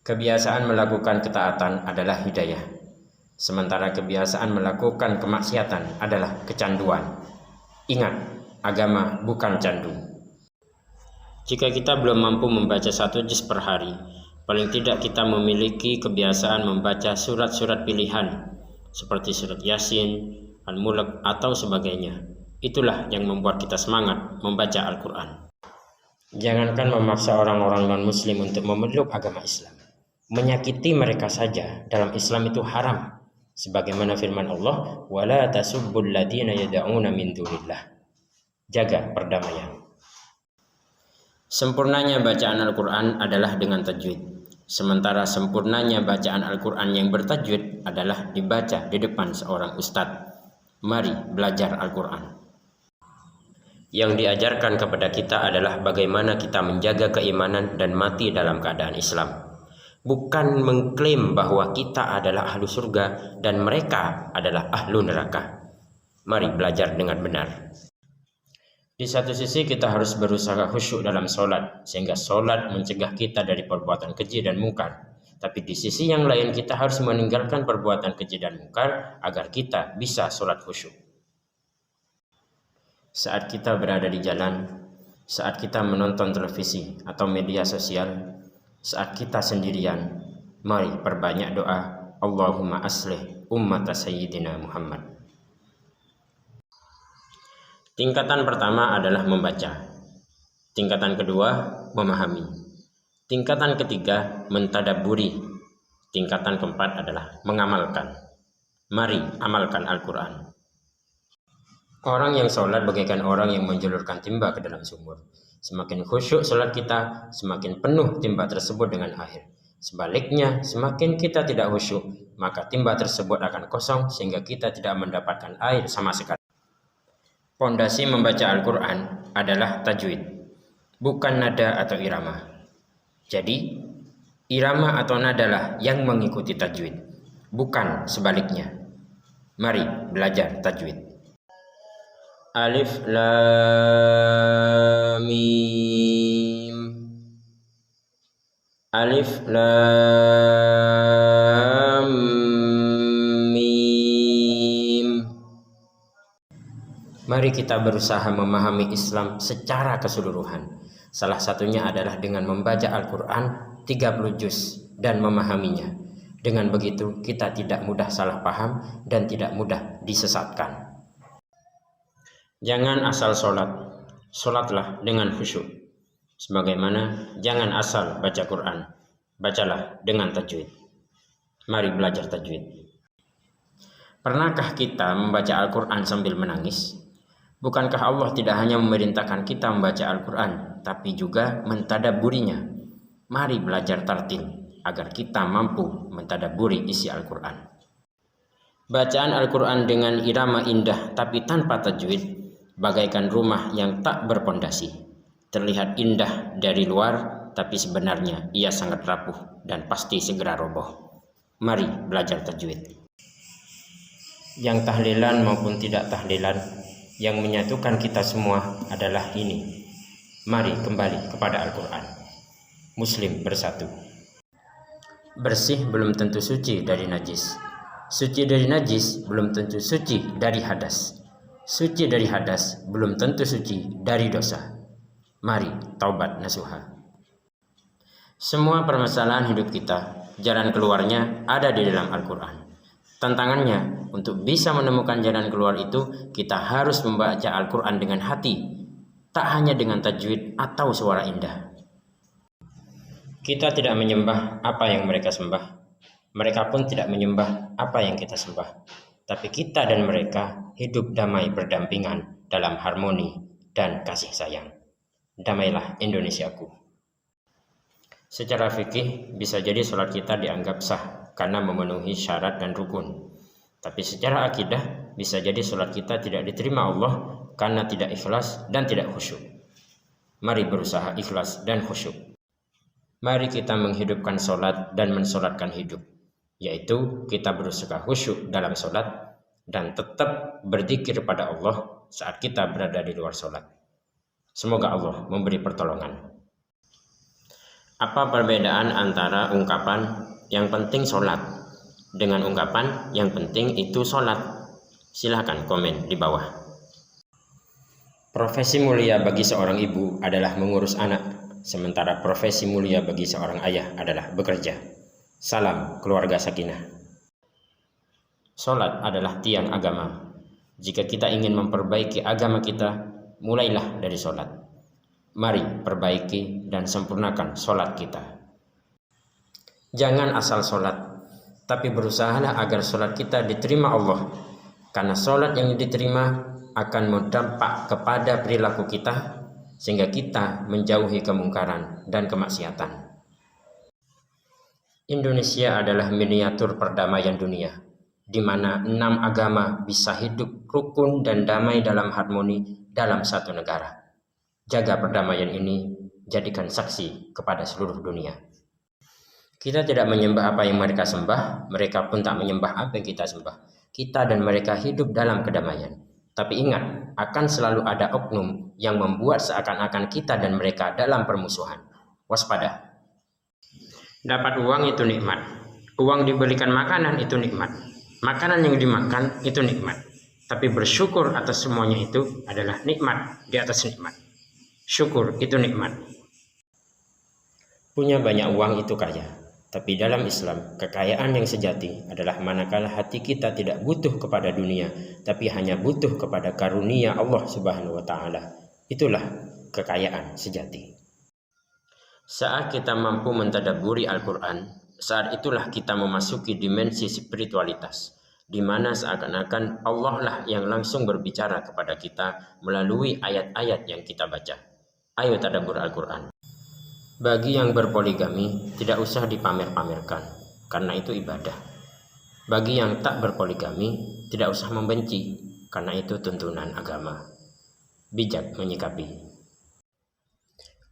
Kebiasaan melakukan ketaatan adalah hidayah, sementara kebiasaan melakukan kemaksiatan adalah kecanduan. Ingat, agama bukan candu. Jika kita belum mampu membaca 1 juz per hari, paling tidak kita memiliki kebiasaan membaca surat-surat pilihan seperti surat Yasin, Al-Mulk atau sebagainya. Itulah yang membuat kita semangat membaca Al-Quran. Jangankan memaksa orang-orang non-muslim untuk memeluk agama Islam. Menyakiti mereka saja dalam Islam itu haram. Sebagaimana firman Allah, "Wala tasubbul ladzina yad'una min dunillah." Jaga perdamaian. Sempurnanya bacaan Al-Quran adalah dengan tajwid. Sementara sempurnanya bacaan Al-Quran yang bertajwid adalah dibaca di depan seorang ustadz. Mari belajar Al-Quran. Yang diajarkan kepada kita adalah bagaimana kita menjaga keimanan dan mati dalam keadaan Islam. Bukan mengklaim bahwa kita adalah ahlu surga dan mereka adalah ahlu neraka. Mari belajar dengan benar. Di satu sisi kita harus berusaha khusyuk dalam sholat, sehingga sholat mencegah kita dari perbuatan keji dan mungkar. Tapi di sisi yang lain kita harus meninggalkan perbuatan keji dan mungkar agar kita bisa sholat khusyuk. Saat kita berada di jalan, saat kita menonton televisi atau media sosial, saat kita sendirian, mari perbanyak doa, Allahumma aslih ummata sayyidina Muhammad. Tingkatan pertama adalah membaca. Tingkatan kedua, memahami. Tingkatan ketiga, mentadabburi. Tingkatan keempat adalah mengamalkan. Mari amalkan Al-Quran. Orang yang sholat bagaikan orang yang menjulurkan timba ke dalam sumur. Semakin khusyuk sholat kita, semakin penuh timba tersebut dengan air. Sebaliknya, semakin kita tidak khusyuk, maka timba tersebut akan kosong sehingga kita tidak mendapatkan air sama sekali. Pondasi membaca Al-Quran adalah tajwid, bukan nada atau irama. Jadi, irama atau nadalah yang mengikuti tajwid, bukan sebaliknya. Mari belajar tajwid. Alif Lam Mim. Alif Lam Mim. Mari kita berusaha memahami Islam secara keseluruhan. Salah satunya adalah dengan membaca Al-Quran 30 juz dan memahaminya. Dengan begitu kita tidak mudah salah paham dan tidak mudah disesatkan. Jangan asal sholat, sholatlah dengan khusyuk. Sebagaimana jangan asal baca Quran, bacalah dengan tajwid. Mari belajar tajwid. Pernahkah kita membaca Al-Quran sambil menangis? Bukankah Allah tidak hanya memerintahkan kita membaca Al-Quran, tapi juga mentadabburinya? Mari belajar tartil agar kita mampu mentadabburi isi Al-Quran. Bacaan Al-Quran dengan irama indah tapi tanpa tajwid bagaikan rumah yang tak berpondasi. Terlihat indah dari luar, tapi sebenarnya ia sangat rapuh dan pasti segera roboh. Mari belajar tajwid. Yang tahlilan maupun tidak tahlilan, yang menyatukan kita semua adalah ini. Mari kembali kepada Al-Quran. Muslim bersatu. Bersih belum tentu suci dari najis. Suci dari najis belum tentu suci dari hadas. Suci dari hadas belum tentu suci dari dosa. Mari taubat nasuha. Semua permasalahan hidup kita, jalan keluarnya ada di dalam Al-Quran. Tantangannya untuk bisa menemukan jalan keluar itu, kita harus membaca Al-Quran dengan hati, tak hanya dengan tajwid atau suara indah. Kita tidak menyembah apa yang mereka sembah. Mereka pun tidak menyembah apa yang kita sembah. Tapi kita dan mereka hidup damai berdampingan dalam harmoni dan kasih sayang. Damailah Indonesiaku. Secara fikih bisa jadi sholat kita dianggap sah karena memenuhi syarat dan rukun. Tapi secara akidah bisa jadi sholat kita tidak diterima Allah karena tidak ikhlas dan tidak khusyuk. Mari berusaha ikhlas dan khusyuk. Mari kita menghidupkan sholat dan mensolatkan hidup. Yaitu kita berusaha khusyuk dalam sholat dan tetap berzikir pada Allah saat kita berada di luar sholat. Semoga Allah memberi pertolongan. Apa perbedaan antara ungkapan yang penting sholat dengan ungkapan yang penting itu sholat? Silahkan komen di bawah. Profesi mulia bagi seorang ibu adalah mengurus anak, sementara profesi mulia bagi seorang ayah adalah bekerja. Salam keluarga sakinah. Sholat adalah tiang agama. Jika kita ingin memperbaiki agama kita, mulailah dari sholat. Mari perbaiki dan sempurnakan sholat kita. Jangan asal sholat, tapi berusahalah agar sholat kita diterima Allah. Karena sholat yang diterima akan berdampak kepada perilaku kita, sehingga kita menjauhi kemungkaran dan kemaksiatan. Indonesia adalah miniatur perdamaian dunia, di mana 6 agama bisa hidup rukun dan damai dalam harmoni dalam satu negara. Jaga perdamaian ini, jadikan saksi kepada seluruh dunia. Kita tidak menyembah apa yang mereka sembah, mereka pun tak menyembah apa yang kita sembah. Kita dan mereka hidup dalam kedamaian. Tapi ingat, akan selalu ada oknum yang membuat seakan-akan kita dan mereka dalam permusuhan. Waspada. Dapat uang itu nikmat. Uang dibelikan makanan itu nikmat. Makanan yang dimakan itu nikmat. Tapi bersyukur atas semuanya itu adalah nikmat di atas nikmat. Syukur itu nikmat. Punya banyak uang itu kaya. Tapi dalam Islam, kekayaan yang sejati adalah manakala hati kita tidak butuh kepada dunia, tapi hanya butuh kepada karunia Allah Subhanahu wa Ta'ala. Itulah kekayaan sejati. Saat kita mampu mentadabburi Al-Quran, saat itulah kita memasuki dimensi spiritualitas, di mana seakan-akan Allah lah yang langsung berbicara kepada kita melalui ayat-ayat yang kita baca. Ayo tadabbur Al-Quran. Bagi yang berpoligami, tidak usah dipamer-pamerkan, karena itu ibadah. Bagi yang tak berpoligami, tidak usah membenci, karena itu tuntunan agama. Bijak menyikapi.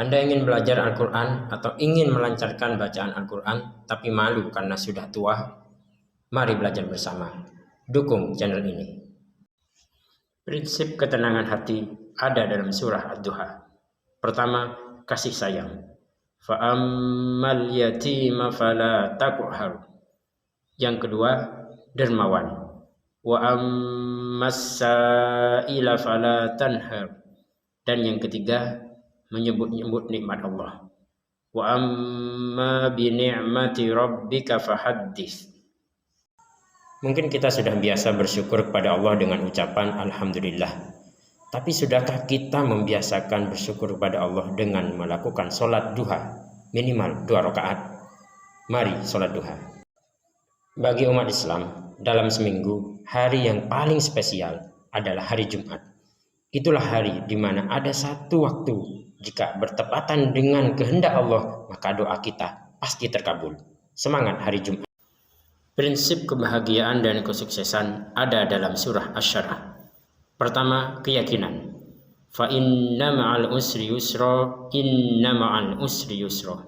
Anda ingin belajar Al-Quran atau ingin melancarkan bacaan Al-Quran, tapi malu karena sudah tua? Mari belajar bersama. Dukung channel ini. Prinsip ketenangan hati ada dalam surah Ad-Duha. Pertama, kasih sayang. Fa'ammal yatima fala taqhar. Yang kedua, dermawan. Wa ammas sa'ila fala tanhar. Dan yang ketiga, menyebut-nyebut nikmat Allah. Wa amma bi ni'mati rabbika fahaddits. Mungkin kita sudah biasa bersyukur kepada Allah dengan ucapan alhamdulillah. Tapi sudahkah kita membiasakan bersyukur kepada Allah dengan melakukan sholat duha minimal 2 rakaat? Mari sholat duha. Bagi umat Islam, dalam seminggu, hari yang paling spesial adalah hari Jumat. Itulah hari di mana ada satu waktu, jika bertepatan dengan kehendak Allah, maka doa kita pasti terkabul. Semangat hari Jumat. Prinsip kebahagiaan dan kesuksesan ada dalam surah Asy-Syarah. Pertama, keyakinan. Fa inna ma'al usri yusra, inna ma'al usri yusra.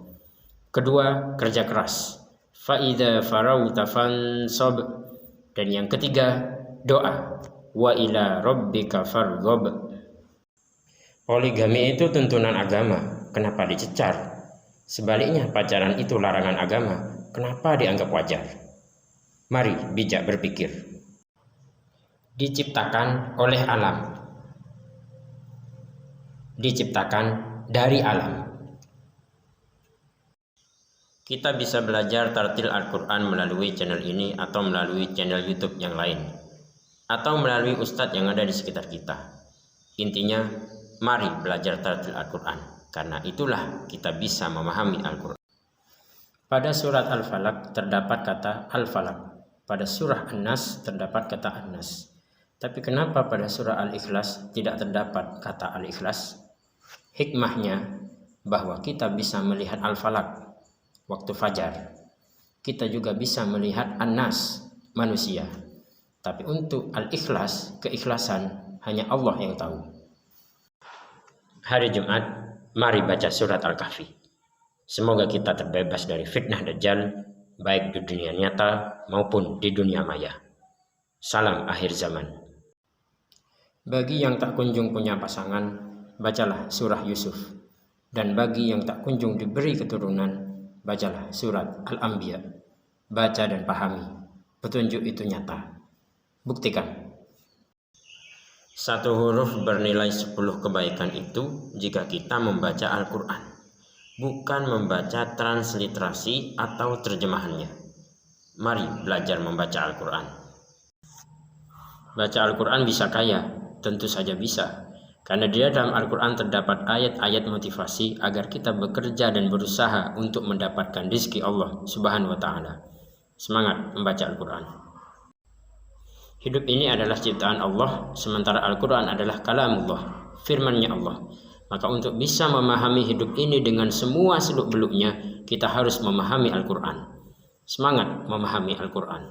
Kedua, kerja keras. Fa idza farauta fansab. Dan yang ketiga, doa. Wa ila rabbika farghab. Poligami itu tuntunan agama, kenapa dicecar? Sebaliknya, pacaran itu larangan agama, kenapa dianggap wajar? Mari bijak berpikir. Diciptakan oleh alam, diciptakan dari alam. Kita bisa belajar tartil Al-Quran melalui channel ini atau melalui channel YouTube yang lain, atau melalui ustadz yang ada di sekitar kita. Intinya, mari belajar tartil Al-Quran, karena itulah kita bisa memahami Al-Quran. Pada surat Al-Falaq terdapat kata Al-Falaq, pada surah An-Nas terdapat kata An-Nas. Tapi kenapa pada surah Al-Ikhlas tidak terdapat kata Al-Ikhlas? Hikmahnya bahwa kita bisa melihat Al-Falaq waktu fajar. Kita juga bisa melihat An-Nas, manusia. Tapi untuk Al-Ikhlas, keikhlasan, hanya Allah yang tahu. Hari Jumat, mari baca surat Al-Kahfi. Semoga kita terbebas dari fitnah Dajjal, baik di dunia nyata maupun di dunia maya. Salam akhir zaman. Bagi yang tak kunjung punya pasangan, bacalah surah Yusuf. Dan bagi yang tak kunjung diberi keturunan, bacalah surat Al-Anbiya. Baca dan pahami. Petunjuk itu nyata. Buktikan. Satu huruf bernilai 10 kebaikan itu jika kita membaca Al-Quran, bukan membaca transliterasi atau terjemahannya. Mari belajar membaca Al-Quran. Baca Al-Quran bisa kaya? Tentu saja bisa. Karena di dalam Al-Quran terdapat ayat-ayat motivasi agar kita bekerja dan berusaha untuk mendapatkan rizki Allah Subhanahu wa Ta'ala. Semangat membaca Al-Quran. Hidup ini adalah ciptaan Allah, sementara Al-Quran adalah kalamullah, firman-Nya Allah. Maka untuk bisa memahami hidup ini dengan semua seluk-beluknya, kita harus memahami Al-Quran. Semangat memahami Al-Quran.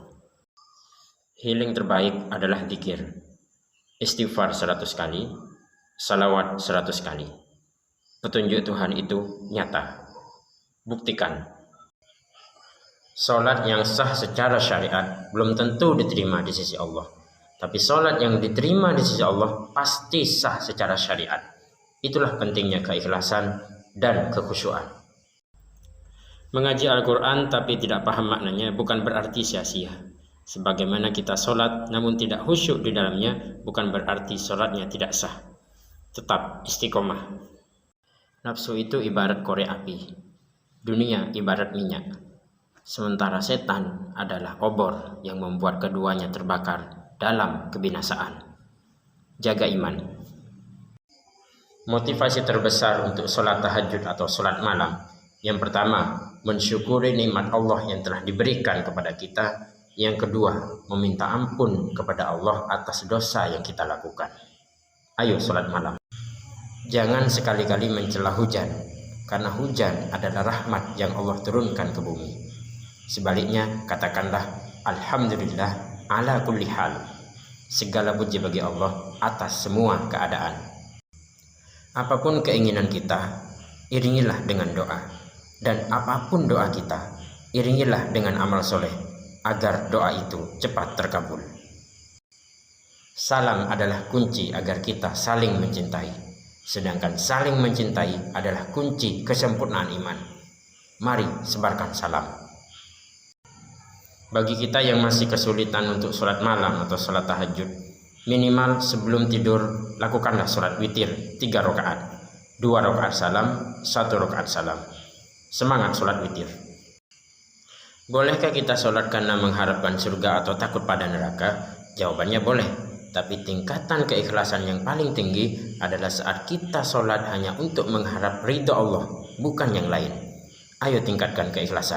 Healing terbaik adalah zikir. Istighfar 100 kali, salawat 100 kali. Petunjuk Tuhan itu nyata. Buktikan. Salat yang sah secara syariat belum tentu diterima di sisi Allah. Tapi salat yang diterima di sisi Allah pasti sah secara syariat. Itulah pentingnya keikhlasan dan kekhusyuan. Mengaji Al-Quran tapi tidak paham maknanya bukan berarti sia-sia. Sebagaimana kita salat namun tidak khusyuk di dalamnya bukan berarti salatnya tidak sah. Tetap istiqomah. Nafsu itu ibarat korek api. Dunia ibarat minyak. Sementara setan adalah obor yang membuat keduanya terbakar dalam kebinasaan. Jaga iman. Motivasi terbesar untuk sholat tahajud atau sholat malam. Yang pertama, mensyukuri nikmat Allah yang telah diberikan kepada kita. Yang kedua, meminta ampun kepada Allah atas dosa yang kita lakukan. Ayo sholat malam. Jangan sekali-kali mencela hujan, karena hujan adalah rahmat yang Allah turunkan ke bumi. Sebaliknya, katakanlah Alhamdulillah ala kulli hal. Segala puji bagi Allah atas semua keadaan. Apapun keinginan kita, iringilah dengan doa. Dan apapun doa kita, iringilah dengan amal soleh, agar doa itu cepat terkabul. Salam adalah kunci agar kita saling mencintai. Sedangkan saling mencintai adalah kunci kesempurnaan iman. Mari sebarkan salam. Bagi kita yang masih kesulitan untuk sholat malam atau sholat tahajud, minimal sebelum tidur lakukanlah sholat witir 3 rakaat, 2 rakaat salam, 1 rakaat salam. Semangat sholat witir. Bolehkah kita sholat karena mengharapkan surga atau takut pada neraka? Jawabannya boleh. Tapi tingkatan keikhlasan yang paling tinggi adalah saat kita sholat hanya untuk mengharap ridho Allah, bukan yang lain. Ayo tingkatkan keikhlasan.